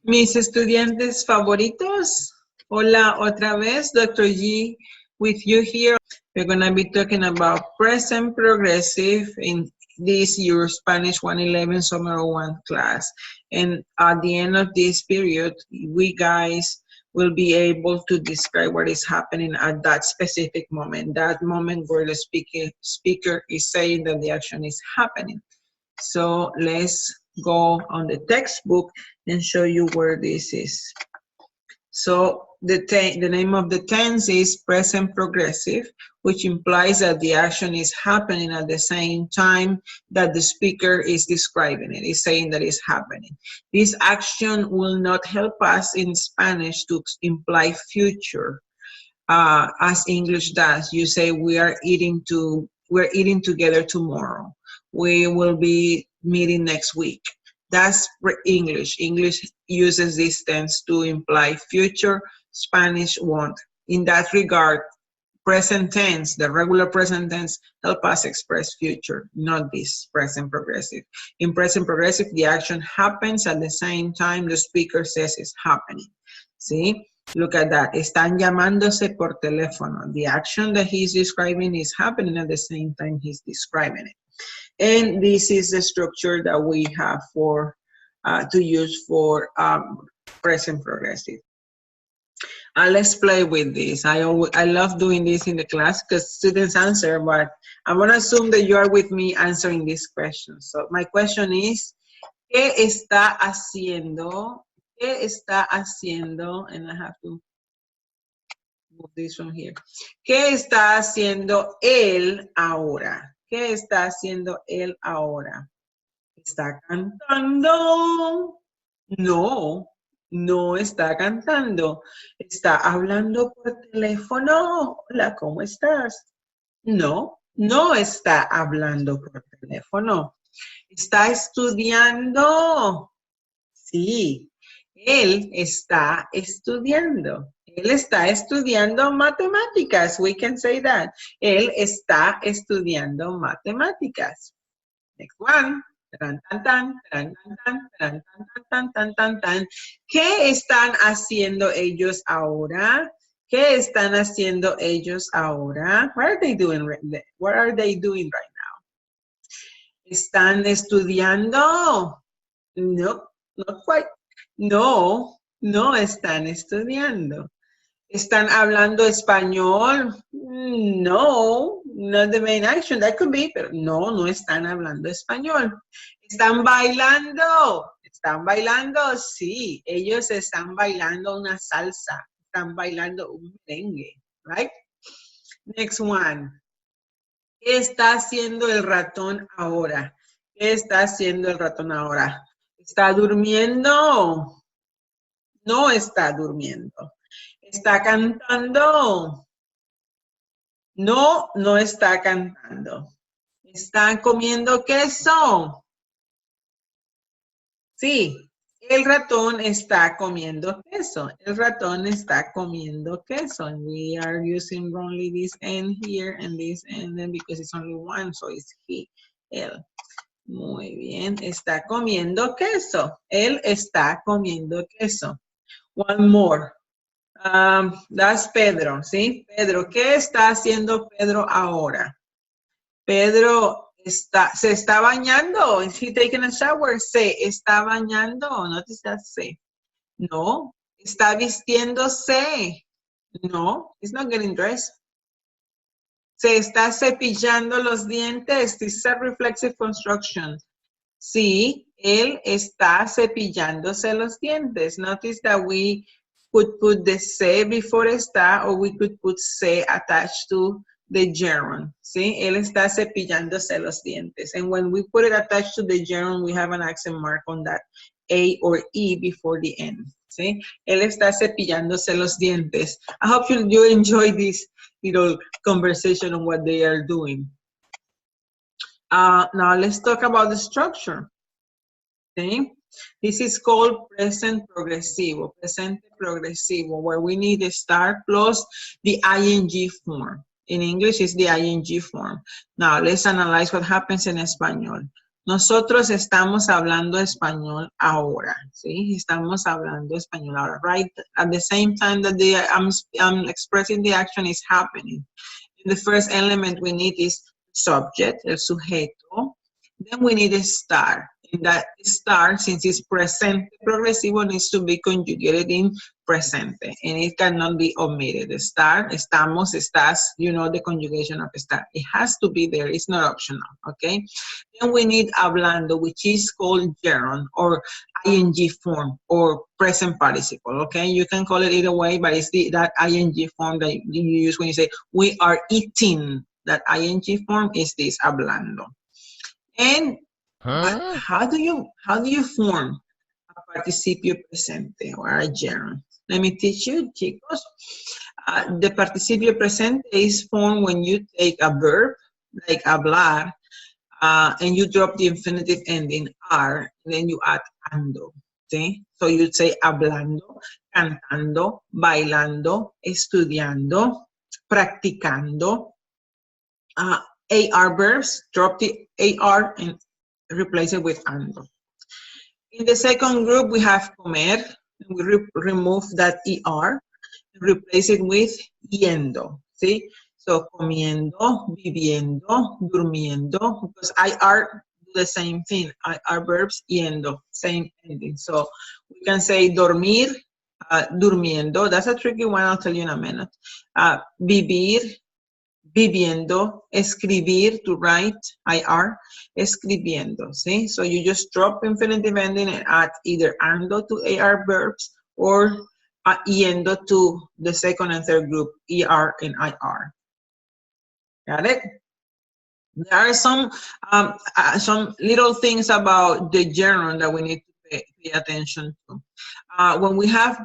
Mis estudiantes favoritos, hola otra vez, Dr. G with you here. We're going to be talking about present progressive in this your Spanish 111 Summer 01 class. And at the end of this period, we guys will be able to describe what is happening at that specific moment, that moment where the speaker is saying that the action is happening. So let's go on the textbook and show you where this is. So the name of the tense is present progressive, which implies that the action is happening at the same time that the speaker is describing it, is saying that it's happening. This action will not help us in Spanish to imply future, as English does. You say we're eating together tomorrow. We will be meeting next week. That's English. English uses this tense to imply future. Spanish won't. In that regard, present tense, the regular present tense, help us express future, not this present progressive. In present progressive, the action happens at the same time the speaker says it's happening. See? Look at that. Están llamándose por teléfono. The action that he's describing is happening at the same time he's describing it. And this is the structure that we have for to use for present progressive. Let's play with this. I love doing this in the class because students answer, but I'm going to assume that you are with me answering this question. So my question is, ¿qué está haciendo? ¿Qué está haciendo? And I have to move this from here. ¿Qué está haciendo él ahora? ¿Qué está haciendo él ahora? ¿Está cantando? No, no está cantando. ¿Está hablando por teléfono? Hola, ¿cómo estás? No, no está hablando por teléfono. ¿Está estudiando? Sí, él está estudiando. Él está estudiando matemáticas. We can say that. Él está estudiando matemáticas. Next one. Tan, tan, tan, tan, tan, tan, tan, tan, tan, tan. ¿Qué están haciendo ellos ahora? ¿Qué están haciendo ellos ahora? What are they doing? What are they doing right now? ¿Están estudiando? No, not quite. No, no están estudiando. ¿Están hablando español? No, not the main action. That could be, pero no, no están hablando español. ¿Están bailando? ¿Están bailando? Sí, ellos están bailando una salsa. Están bailando un merengue, right? Next one. ¿Qué está haciendo el ratón ahora? ¿Qué está haciendo el ratón ahora? ¿Está durmiendo? No está durmiendo. ¿Está cantando? No, no está cantando. ¿Están comiendo queso? Sí, el ratón está comiendo queso. El ratón está comiendo queso. And we are using only this N here and this N then because it's only one, so it's he, él. Muy bien, está comiendo queso. Él está comiendo queso. One more. That's Pedro, ¿sí? Pedro, ¿qué está haciendo Pedro ahora? Pedro se está bañando. Is he taking a shower? Se está bañando. Notice that se. No. Está vistiéndose. No. He's not getting dressed. Se está cepillando los dientes. This is a reflexive construction. Sí, él está cepillándose los dientes. Notice that we could put the se before está, or we could put se attached to the gerund. ¿Sí? Él está cepillándose los dientes. And when we put it attached to the gerund, we have an accent mark on that A or E before the N. ¿Sí? Él está cepillándose los dientes. I hope you enjoy this little conversation on what they are doing. Now let's talk about the structure. ¿Sí? This is called present progresivo, presente progresivo, where we need the start plus the ing form. In English, it's the ing form. Now, let's analyze what happens in Espanol. Nosotros estamos hablando español ahora, ¿sí? Estamos hablando español ahora, right? At the same time that I'm expressing the action is happening. The first element we need is subject, el sujeto. Then we need a star. And that star, since it's presente progresivo, needs to be conjugated in presente. And it cannot be omitted. The star, estamos, estás, you know the conjugation of star. It has to be there. It's not optional, okay? Then we need hablando, which is called gerund or ing form or present participle, okay? You can call it either way, but it's that ing form that you use when you say, we are eating. That ing form is this, hablando. And how do you form a participio presente or a gerund? Let me teach you, chicos. The participio presente is formed when you take a verb, like hablar, and you drop the infinitive ending R, and then you add ando. ¿Sí? So you'd say hablando, cantando, bailando, estudiando, practicando. AR verbs, drop the AR and replace it with ando. In the second group, we have comer. We remove that ER and replace it with yendo. See? So comiendo, viviendo, durmiendo, because IR do the same thing. IR verbs, yendo, same ending. So we can say dormir, durmiendo. That's a tricky one, I'll tell you in a minute. Vivir, viviendo, escribir, to write, IR, escribiendo, see? So you just drop infinitive ending and add either ando to AR verbs or yendo to the second and third group, ER and IR. Got it? There are some little things about the gerund that we need to pay attention to. When we have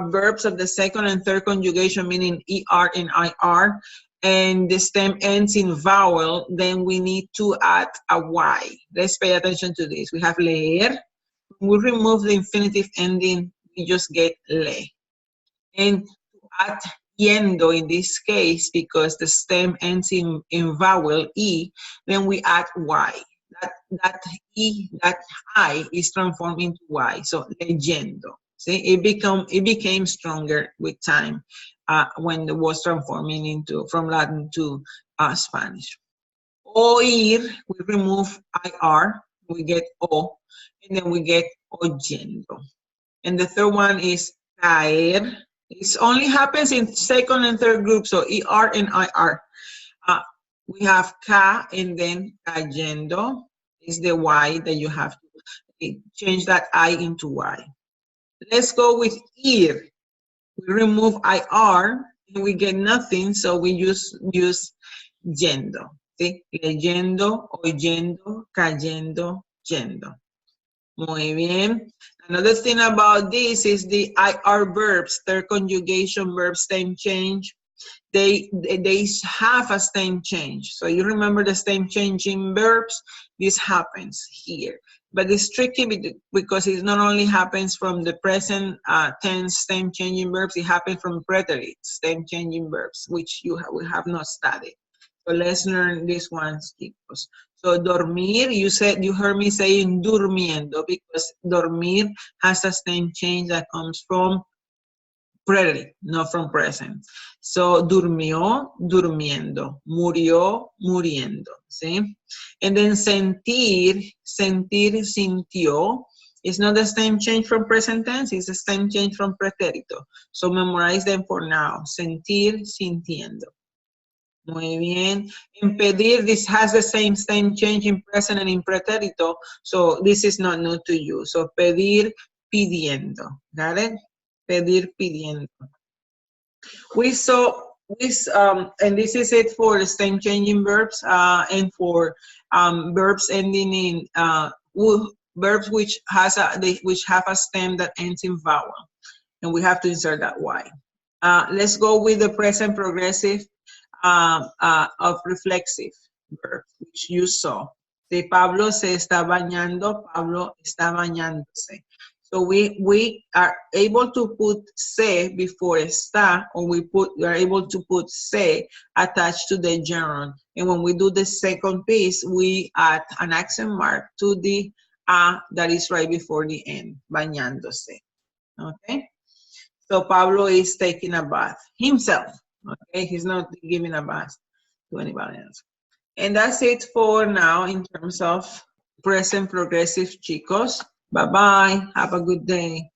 verbs of the second and third conjugation, meaning ER and IR, and the stem ends in vowel, then we need to add a Y. Let's pay attention to this. We have leer. When we remove the infinitive ending, we just get le. And to add yendo in this case, because the stem ends in vowel E, then we add Y. That E, that I is transformed into Y. So leyendo. See, it became stronger with time when it was transforming from Latin to Spanish. Oír, we remove IR, we get O, and then we get oyendo. And the third one is caer. It only happens in second and third group, so ER and IR. We have ca and then cayendo is the Y that you have to change that I into Y. Let's go with ear. We remove IR and we get nothing, so we use yendo. ¿Sí? Leyendo, oyendo, cayendo, yendo. Muy bien. Another thing about this is the IR verbs, their conjugation verbs, stem change. They have a stem change. So you remember the stem changing verbs, this happens here. But it's tricky because it not only happens from the present tense stem changing verbs, it happens from preterite stem changing verbs, which we have not studied. So let's learn these ones, chicos. So dormir, you heard me saying durmiendo because dormir has a stem change that comes from preterite, not from present. So durmió, durmiendo. Murió, muriendo. ¿Sí? And then sentir, sintió. It's not the same change from present tense, it's the same change from pretérito. So memorize them for now. Sentir, sintiendo. Muy bien. In pedir, this has the same change in present and in pretérito. So this is not new to you. So pedir, pidiendo. Got it? Pedir, pidiendo. We saw this, and this is it for the stem changing verbs and for verbs ending in verbs which have a stem that ends in vowel, and we have to insert that Y. Let's go with the present progressive of reflexive verbs, which you saw. De Pablo se está bañando, Pablo está bañándose. So we are able to put se before está, or we are able to put se attached to the gerund. And when we do the second piece, we add an accent mark to the a that is right before the end, bañándose. Okay? So Pablo is taking a bath himself. Okay? He's not giving a bath to anybody else. And that's it for now in terms of present progressive, chicos. Bye-bye. Have a good day.